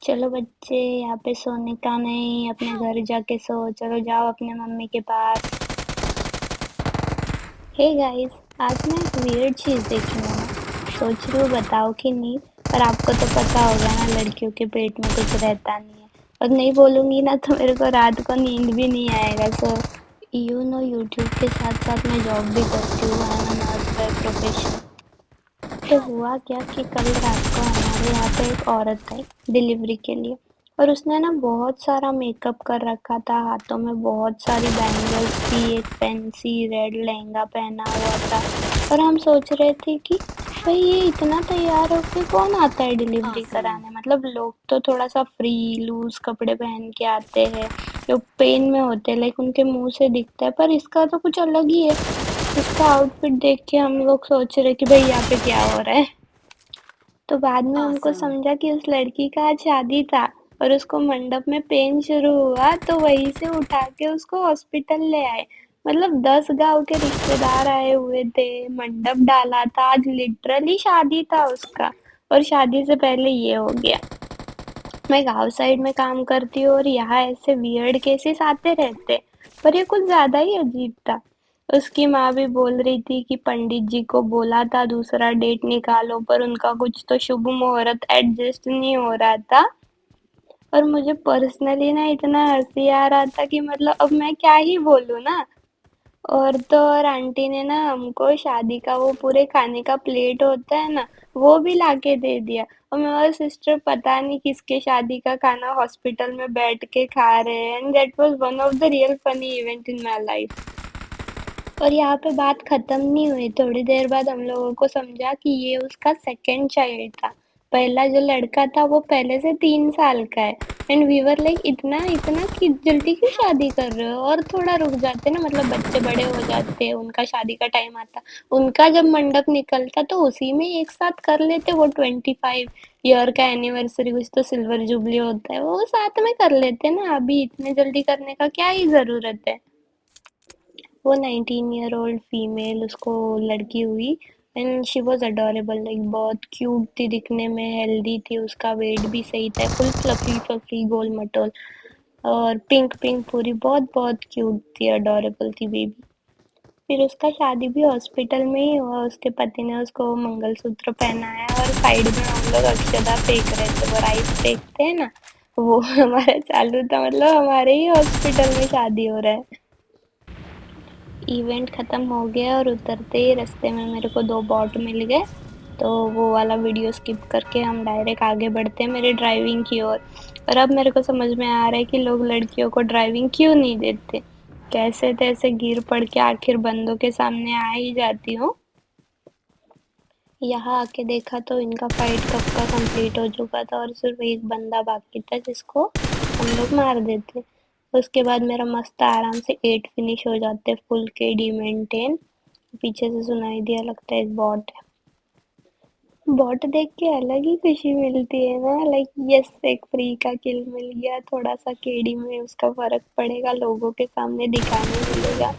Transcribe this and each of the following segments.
चलो बच्चे, यहाँ पे सोने का नहीं, अपने घर जाके सो। चलो जाओ अपने मम्मी के पास। हे गाइस, आज मैं एक वियर्ड चीज़ देखी मैंने। सोच रही हूँ बताओ कि नहीं। पर आपको तो पता होगा ना, लड़कियों के पेट में कुछ रहता नहीं है। और नहीं बोलूँगी ना तो मेरे को रात को नींद भी नहीं आएगा। सो यूट्यूब के साथ साथ मैं जॉब भी करती हूँ। I am a nurse by profession. तो हुआ क्या कि कल रात को हमारे यहाँ पे एक औरत आई डिलीवरी के लिए। और उसने ना बहुत सारा मेकअप कर रखा था, हाथों में बहुत सारी बैंगल्स थी, एक फैंसी रेड लहंगा पहना हुआ था। और हम सोच रहे थे कि भाई ये इतना तैयार होके कौन आता है डिलीवरी Awesome. कराने। मतलब लोग तो थोड़ा सा फ्री लूज कपड़े पहन के आते हैं, जो पेन में होते हैं, लाइक उनके मुंह से दिखता है। पर इसका तो कुछ अलग ही है। इसका आउटफिट देख के हम लोग सोच रहे कि भाई यहाँ पे क्या हो रहा है। तो बाद में हमको Awesome. समझा कि उस लड़की का आज शादी था और उसको मंडप में पेन शुरू हुआ, तो वहीं से उठा के उसको हॉस्पिटल ले आए। मतलब 10 गांव के रिश्तेदार आए हुए थे, मंडप डाला था, आज लिटरली शादी था उसका। और शादी से पहले ये हो गया। मैं गांव साइड में काम करती हूँ और यहाँ ऐसे वियर्ड केसेस आते रहते, पर ये कुछ ज्यादा ही अजीब था। उसकी माँ भी बोल रही थी कि पंडित जी को बोला था दूसरा डेट निकालो, पर उनका कुछ तो शुभ मुहूर्त एडजस्ट नहीं हो रहा था। और मुझे पर्सनली ना इतना हंसी आ रहा था कि मतलब अब मैं क्या ही बोलूँ ना। और तो और आंटी ने ना हमको शादी का वो पूरे खाने का प्लेट होता है ना, वो भी लाके दे दिया। और मैं और सिस्टर पता नहीं किसके शादी का खाना हॉस्पिटल में बैठ के खा रहे हैं। And that was one of the real funny event in my life. और यहाँ पे बात खत्म नहीं हुई, थोड़ी देर बाद हम लोगों को समझा कि ये उसका सेकंड चाइल्ड था। पहला जो लड़का था वो पहले से 3 साल का है। एंड वी वर लाइक इतना इतना कि जल्दी क्यों शादी कर रहे हो, और थोड़ा रुक जाते ना, मतलब बच्चे बड़े हो जाते, उनका शादी का टाइम आता। उनका जब मंडप निकलता तो उसी में एक साथ कर लेते, वो 25 ईयर का एनिवर्सरी, कुछ तो सिल्वर जुबली होता है, वो साथ में कर लेते ना। अभी इतने जल्दी करने का क्या ही जरूरत है। वो 19 ईयर ओल्ड फीमेल, उसको लड़की हुई। And she was adorable, like बहुत क्यूट थी दिखने में, हेल्दी थी, उसका वेट भी सही था, फुल फ्लफी फ्लफी गोल मटोल। और पिंक पिंक पूरी, बहुत बहुत क्यूट थी, अडोरेबल थी बेबी। फिर उसका शादी भी हॉस्पिटल में ही हुआ। उसके पति ने उसको मंगलसूत्र पहनाया और साइड में हम लोग अक्षदा फेंक रहे थे, वो राइस फेंकते हैं ना, वो हमारा चालू था। मतलब हमारे ही हॉस्पिटल में शादी हो रहा है। इवेंट खत्म हो गया और उतरते ही रास्ते में मेरे को दो बॉट मिल गए। तो वो वाला वीडियो स्किप करके हम डायरेक्ट आगे बढ़ते हैं मेरी ड्राइविंग की ओर। और अब मेरे को समझ में आ रहा है कि लोग लड़कियों को ड्राइविंग क्यों नहीं देते। कैसे तैसे गिर पड़ के आखिर बंदों के सामने आ ही जाती हूँ। यहाँ आके देखा तो इनका फाइट कब का कंप्लीट हो चुका था और सिर्फ एक बंदा बाकी था जिसको हम लोग मार देते। उसके बाद मेरा मस्त आराम से 8 फिनिश हो जाते, फुल केडी मेंटेन। पीछे से सुनाई दिया, लगता है एक बॉट है। बॉट देख के अलग ही खुशी मिलती है ना, लाइक यस, एक फ्री का किल मिल गया, थोड़ा सा केडी में उसका फर्क पड़ेगा, लोगों के सामने दिखाने मिलेगा।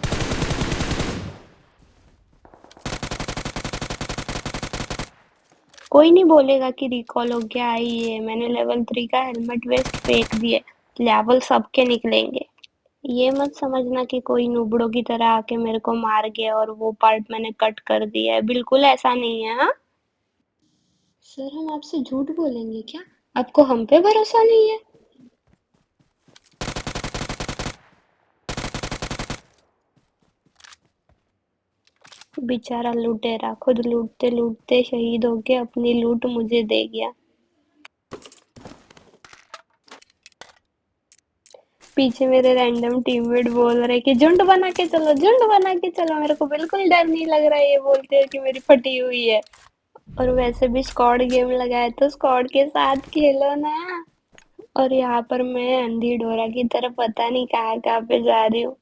कोई नहीं बोलेगा कि रिकॉल हो गया आई है, मैंने लेवल 3 का हेलमेट वेस्ट फेंक दिए, लेवल सबके निकलेंगे। ये मत समझना कि कोई नुबड़ों की तरह आके मेरे को मार गया और वो पार्ट मैंने कट कर दिया है, बिल्कुल ऐसा नहीं है। हाँ सर, हम आपसे झूठ बोलेंगे क्या? आपको हम पे भरोसा नहीं है? बेचारा लुटेरा खुद लूटते लूटते शहीद होके अपनी लूट मुझे दे गया। पीछे मेरे रैंडम टीममेट बोल रहे कि झुंड बना के चलो, झुंड बना के चलो। मेरे को बिल्कुल डर नहीं लग रहा है, ये बोलते हैं कि मेरी फटी हुई है। और वैसे भी स्क्वाड गेम लगाए तो स्क्वाड के साथ खेलो ना। और यहाँ पर मैं अंधी डोरा की तरह पता नहीं कहाँ कहाँ पे जा रही हूँ।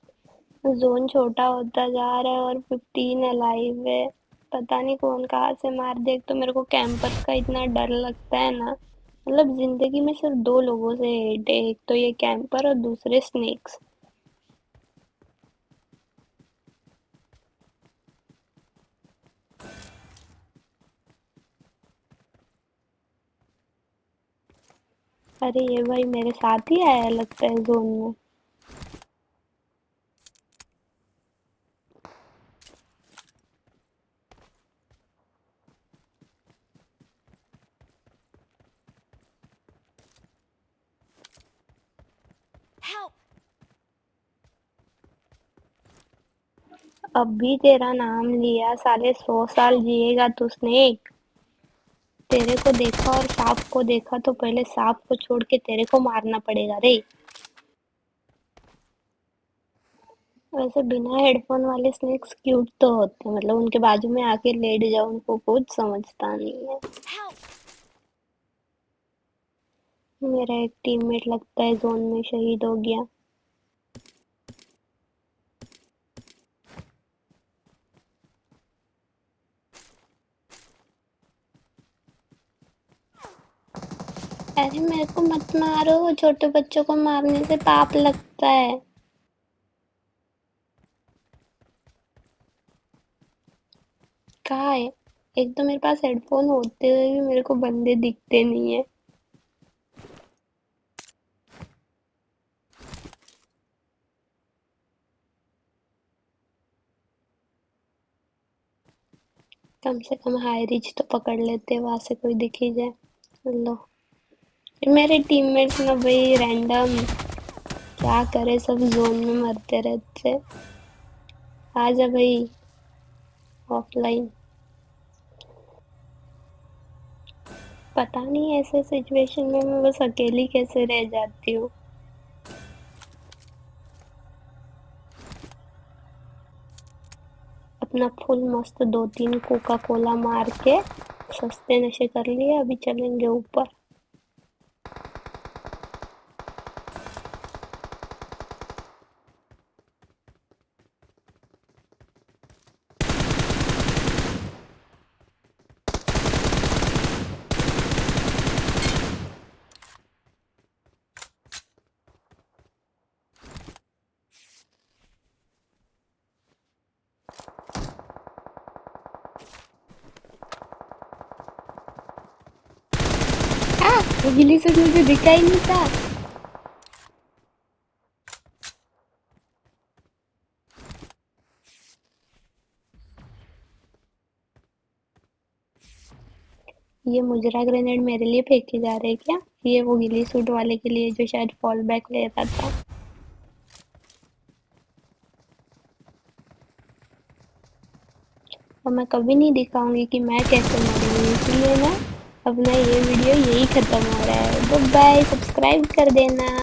जोन छोटा होता जा रहा है और 15 अलाइव है। पता नहीं कौन कहाँ से मार दे। एक तो मेरे को कैंपर्स का इतना डर लगता है ना। मतलब जिंदगी में सिर्फ दो लोगों से हेट है, एक तो ये कैंपर और दूसरे स्नेक्स। अरे ये भाई मेरे साथ ही आया लगता है जोन में। Help! अब भी तेरा नाम लिया, साले 100 साल Help! जिएगा तू स्नेक। तेरे को देखा और सांप को देखा तो पहले सांप को छोड़ के तेरे को मारना पड़ेगा रे। वैसे बिना हेडफोन वाले स्नेक्स क्यूट तो होते हैं, मतलब उनके बाजू में आके लेट जाओ, उनको कुछ समझता नहीं है। Help! मेरा एक टीममेट लगता है जोन में शहीद हो गया। अरे मेरे को मत मारो, छोटे बच्चों को मारने से पाप लगता है। कहाँ है? एक तो मेरे पास हेडफोन होते हुए भी मेरे को बंदे दिखते नहीं है। कम से कम हाई रिच तो पकड़ लेते, वहां से कोई दिख ही जाए। लो, मेरे टीममेट्स ना भाई रैंडम, क्या करे, सब जोन में मरते रहते। आजा भाई ऑफलाइन। पता नहीं ऐसे सिचुएशन में मैं बस अकेली कैसे रह जाती हूँ। अपना फुल मस्त 2-3 कोका कोला मार के सस्ते नशे कर लिए, अभी चलेंगे ऊपर। वो गिली से मुझे दिखा ही नहीं था। ये मुजरा ग्रेनेड मेरे लिए फेंके जा रहे हैं क्या? ये वो गिली सूट वाले के लिए जो शायद फॉल बैक ले रहा था। और मैं कभी नहीं दिखाऊंगी कि मैं कैसे मरी हूँ, इसलिए ना अपना ये वीडियो यही खत्म हो रहा है। तो बाय, सब्सक्राइब कर देना।